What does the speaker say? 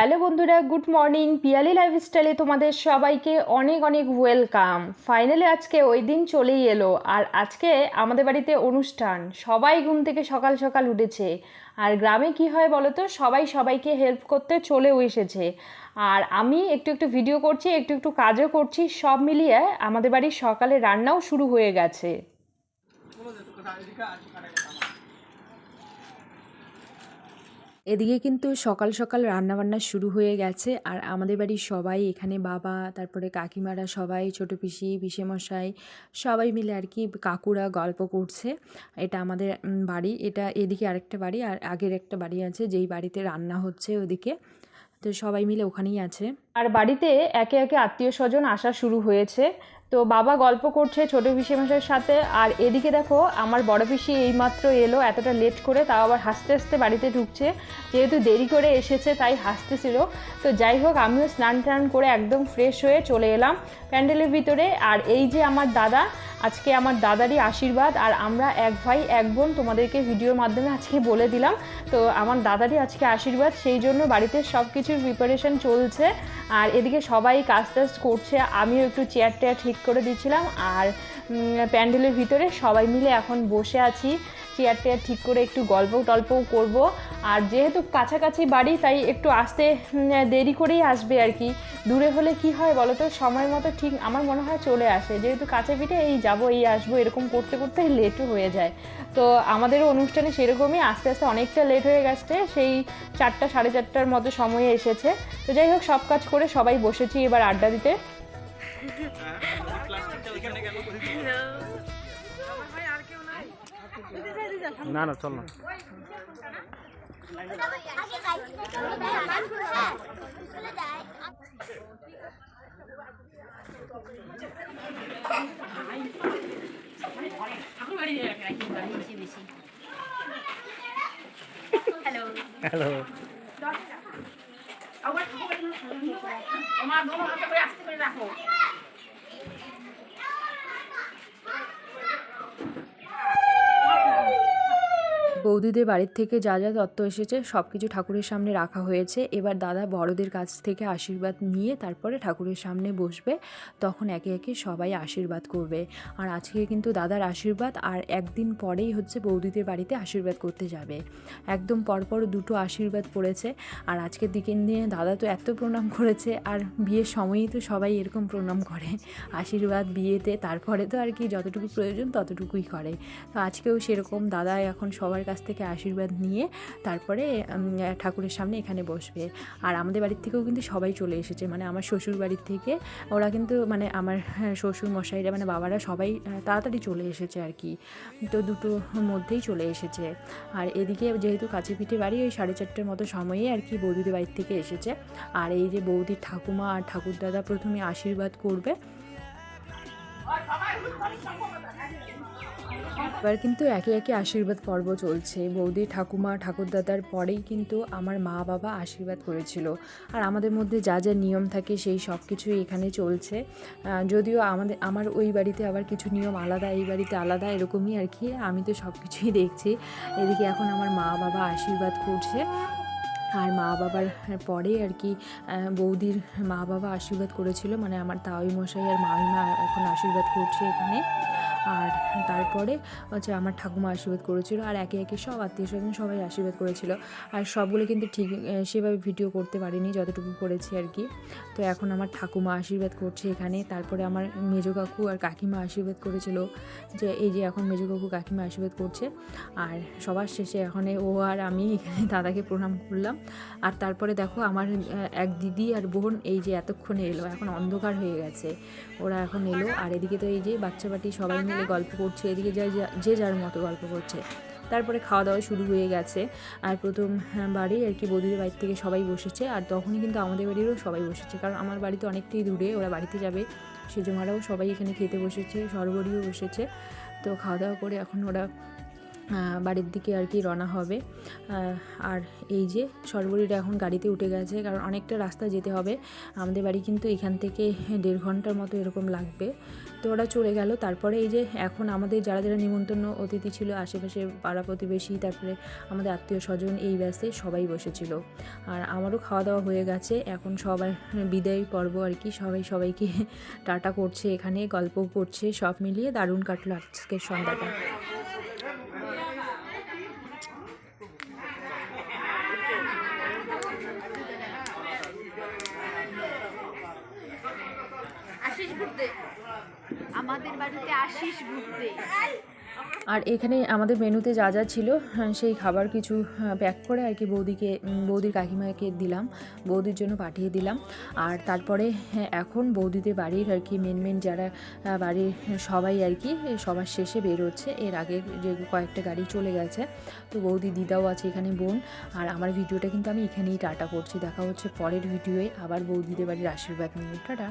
Hello বন্ধুরা, good morning. Piyali লাইফস্টাইলে তোমাদের সবাইকে অনেক অনেক ওয়েলকাম। ফাইনালি আজকে ওই দিন চলেই এলো, আর আজকে আমাদের বাড়িতে অনুষ্ঠান। সবাই ঘুম থেকে সকাল সকাল উঠেছে। আর গ্রামে কি হয় বলো তো, সবাই সবাইকে হেল্প করতে চলেও এসেছে। আর আমি একটু একটু ভিডিও করছি, একটু একটু কাজও করছি, সব মিলিয়ে আমাদের বাড়ির সকালে রান্নাও শুরু হয়ে গেছে। এদিকে কিন্তু সকাল সকাল রান্নাবান্না শুরু হয়ে গেছে। আর আমাদের বাড়ির সবাই এখানে, বাবা, তারপরে কাকিমারা, সবাই, ছোটো পিসি, পিসেমশাই, সবাই মিলে আর কি কাকুরা গল্প করছে। এটা আমাদের বাড়ি, এটা এদিকে আরেকটা বাড়ি, আর আগের একটা বাড়ি আছে যেই বাড়িতে রান্না হচ্ছে ওদিকে। তো সবাই মিলে ওখানেই আছে। আর বাড়িতে একে একে আত্মীয় স্বজন আসা শুরু হয়েছে। তো বাবা গল্প করছে ছোটো পিসেমশাইয়ের সাথে। আর এদিকে দেখো আমার বড় পিসি এইমাত্র এলো, এতটা লেট করে, তাও আবার হাসতে হাসতে বাড়িতে ঢুকছে। যেহেতু দেরি করে এসেছে তাই হাসতেছিল। তো যাই হোক, আমিও স্নান টান করে একদম ফ্রেশ হয়ে চলে এলাম প্যান্ডেলের ভিতরে। আর এই যে আমার দাদা, আজকে আমার দাদারই আশীর্বাদ। আর আমরা এক ভাই এক বোন, তোমাদেরকে ভিডিওর মাধ্যমে আজকে বলে দিলাম। তো আমার দাদারই আজকে আশীর্বাদ, সেই জন্য বাড়িতে সব কিছুর প্রিপারেশন চলছে। আর এদিকে সবাই কাজ টাজ করছে, আমিও একটু চেয়ার টেয়ার ঠিক করে দিচ্ছিলাম। আর প্যান্ডেলের ভিতরে সবাই মিলে এখন বসে আছি, চেয়ার টেয়ার ঠিক করে একটু গল্প টল্পও করব। আর যেহেতু কাছাকাছি বাড়ি তাই একটু আসতে দেরি করেই আসবে আর কি। দূরে হলে কি হয় বলো তো, সময় মতো ঠিক আমার মনে হয় চলে আসে। যেহেতু কাছে পিঠে এই যাবো এই আসবো এরকম করতে করতে লেটও হয়ে যায়। তো আমাদেরও অনুষ্ঠানে সেরকমই আস্তে আস্তে অনেকটা লেট হয়ে গেছে, সেই 4টা সাড়ে 4টার মতো সময়ে এসেছে। তো যাই হোক, সব কাজ করে সবাই বসেছি এবার আড্ডা দিতে। না না, চল না। Hello hello. আমার দোনো হাতে করে আস্তে করে রাখো। বৌদিদের বাড়ির থেকে যা যা তত্ত্ব এসেছে সব কিছু ঠাকুরের সামনে রাখা হয়েছে। এবার দাদা বড়দের কাছ থেকে আশীর্বাদ নিয়ে তারপরে ঠাকুরের সামনে বসবে, তখন একে একে সবাই আশীর্বাদ করবে। আর আজকে কিন্তু দাদার আশীর্বাদ, আর একদিন পরেই হচ্ছে বৌদিদের বাড়িতে আশীর্বাদ করতে যাবে। একদম পরপর দুটো আশীর্বাদ পড়েছে। আর আজকের দিকে নিয়ে দাদা তো এত প্রণাম করেছে, আর বিয়ের সময়ই তো সবাই এরকম প্রণাম করে আশীর্বাদ বিয়েতে, তারপরে তো আর কি যতটুকু প্রয়োজন ততটুকুই করে। তো আজকেও সেরকম দাদা এখন সবার কাছ থেকে আশীর্বাদ নিয়ে তারপরে ঠাকুরের সামনে এখানে বসবে। আর আমাদের বাড়ির থেকেও কিন্তু সবাই চলে এসেছে, মানে আমার শ্বশুর বাড়ির থেকে ওরা কিন্তু, মানে আমার শ্বশুর মশাইরা, মানে বাবারা সবাই তাড়াতাড়ি চলে এসেছে আর কি। তো দুটোর মধ্যেই চলে এসেছে। আর এদিকে যেহেতু কাছে পিঠে বাড়ি, ওই 4:30টার মতো সময়ে আর কি বৌদিদের বাড়ির থেকে এসেছে। আর এই যে বৌদির ঠাকুমা আর ঠাকুরদাদা প্রথমে আশীর্বাদ করবে। এবার কিন্তু একে একে আশীর্বাদ পর্ব চলছে। বৌদি, ঠাকুমা, ঠাকুরদাদার পরেই কিন্তু আমার মা বাবা আশীর্বাদ করেছিল। আর আমাদের মধ্যে যা যা নিয়ম থাকে সেই সব কিছুই এখানে চলছে। যদিও আমার ওই বাড়িতে আবার কিছু নিয়ম আলাদা, এই বাড়িতে আলাদা, এরকমই আর কি। আমি তো সব কিছুই দেখছি। এদিকে এখন আমার মা বাবা আশীর্বাদ করছে। আর মা বাবার পরে আর কি বৌদির মা বাবা আশীর্বাদ করেছিল, মানে আমার তাওই মশাই আর মামিমা এখন আশীর্বাদ করছে এখানে। আর তারপরে হচ্ছে আমার ঠাকুমা আশীর্বাদ করেছিল। আর একে একে সব আত্মীয় স্বজন সবাই আশীর্বাদ করেছিল। আর সবগুলো কিন্তু ঠিক সেভাবে ভিডিও করতে পারিনি, যতটুকু করেছি আর কি। তো এখন আমার ঠাকুমা আশীর্বাদ করছে এখানে। তারপরে আমার মেজো কাকু আর কাকিমা আশীর্বাদ করেছিল, যে এই যে এখন মেজো কাকু কাকিমা আশীর্বাদ করছে। আর সবার শেষে এখন ও আর আমি এখানে দাদাকে প্রণাম করলাম। আর তারপরে দেখো আমার এক দিদি আর বোন এই যে এতক্ষণে এলো, এখন অন্ধকার হয়ে গেছে, ওরা এখন এলো। আর এদিকে তো এই যে বাচ্চা বাটি সবাই মিলে গল্প করছে, এদিকে যে যার মতো গল্প করছে। তারপরে খাওয়া দাওয়া শুরু হয়ে গেছে। আর প্রথম বাড়ি আর কি বৌদিদের বাড়ির থেকে সবাই বসেছে। আর তখনই কিন্তু আমাদের বাড়িরও সবাই বসেছে, কারণ আমার বাড়িতে অনেকটাই দূরে, ওরা বাড়িতে যাবে সেজমারাও সবাই এখানে খেতে বসেছে, সরবরিও বসেছে। তো খাওয়া দাওয়া করে এখন ওরা বাড়ির দিকে আর কি রওনা হবে। আর এই যে সর্বরীরা এখন গাড়িতে উঠে গেছে, কারণ অনেকটা রাস্তা যেতে হবে। আমাদের বাড়ি কিন্তু এখান থেকে 1.5 ঘন্টার মতো এরকম লাগবে। তো ওরা চলে গেল। তারপরে এই যে এখন আমাদের যারা যারা নিমন্ত্রণ অতিথি ছিল, আশেপাশে পাড়া প্রতিবেশী, তারপরে আমাদের আত্মীয় স্বজন, এই ব্যাসে সবাই বসেছিল। আর আমারও খাওয়া দাওয়া হয়ে গেছে। এখন সবার বিদায় পর্ব আর কি, সবাই সবাইকে টাটা করছে, এখানে গল্প করছে, সব মিলিয়ে দারুণ কাটলো আজকের সন্ধ্যাটা। আসিস ঘুরতে, আমাদের বাড়িতে আসিস ঘুরতে। আর এখানে আমাদের মেনুতে যা যা ছিল সেই খাবার কিছু প্যাক করে আর কি বৌদির কাকিমাকে দিলাম, বৌদির জন্য পাঠিয়ে দিলাম। আর তারপরে এখন বৌদিদের বাড়ির আর কি মেন যারা বাড়ির সবাই আর কি সবার শেষে বেরোচ্ছে। এর আগে যে কয়েকটা গাড়ি চলে গেছে, তো বৌদি দিদাও আছে এখানে, বোন। আর আমার ভিডিওটা কিন্তু আমি এখানেই টাটা করছি। দেখা হচ্ছে পরের ভিডিওয়ে আবার বৌদিদের বাড়ির আশীর্বাদ নিয়ে। টাটা।